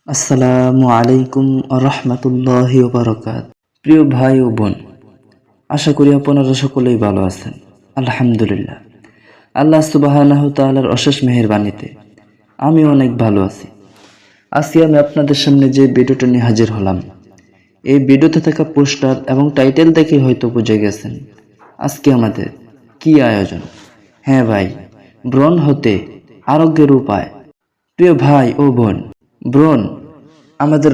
আসসালামু আলাইকুম রহমতুল্লাহি ওবারাকাত। প্রিয় ভাই ও বোন, আশা করি আপনারা সকলেই ভালো আছেন। আলহামদুলিল্লাহ, আল্লাহ সুবহানাহু তাআলার অশেষ মেহেরবানিতে আমি অনেক ভালো আছি। আজকে আমি আপনাদের সামনে যে ভিডিওটা নিয়ে হাজির হলাম, এই ভিডিওতে থাকা পোস্টার এবং টাইটেল দেখে হয়তো বুঝে গেছেন আজকে আমাদের কি আয়োজন। হ্যাঁ ভাই, ব্রণ হতে আরোগ্যের উপায়। প্রিয় ভাই ও বোন, ব্রণ আমাদের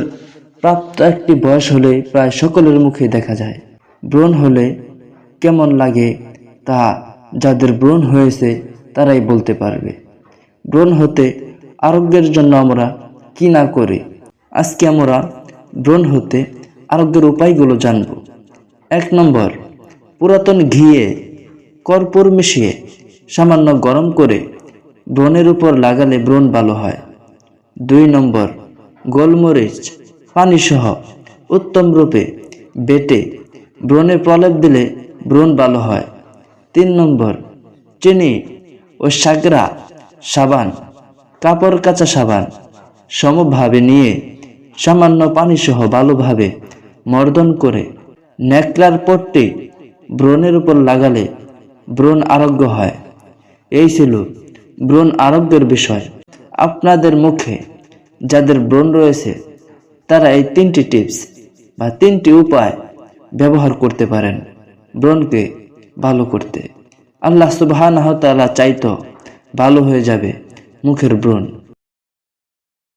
প্রাপ্ত একটি বয়স হলে প্রায় সকলের মুখে দেখা যায়। ব্রণ হলে কেমন লাগে তা যাদের ব্রণ হয়েছে তারাই বলতে পারবে। ব্রণ হতে আরোগ্যের জন্য আমরা কি না করি, আজকে আমরা ব্রণ হতে আরোগ্যের উপায়গুলো জানব। 1 নম্বর, পুরাতন ঘিয়ে কর্পূর মিশিয়ে সামান্য গরম করে ব্রণের উপর লাগালে ব্রণ ভালো হয়। 2 নম্বর, গোলমরিচ পানি সহ উত্তম রূপে বেটে ব্রণে প্রলেপ দিলে ব্রণ ভালো হয়। 3 নম্বর, চিনি ও সাগরা সাবান, কাপড় কাচা সাবান সমভাবে নিয়ে সামান্য পানি সহ ভালোভাবে মর্দন করে ন্যাকড়ার পট্টি ব্রণের উপর লাগালে ব্রণ আরোগ্য হয়। এই ছিল ব্রণ আরোগ্যের বিষয়। আপনাদের মুখে যাদের ব্রণ রয়েছে তারা এই 3টি টিপস বা 3টি উপায় ব্যবহার করতে পারেন ব্রণকে ভালো করতে। আল্লাহ সুবহানাহু তাআলা চাইতো ভালো হয়ে যাবে মুখের ব্রণ।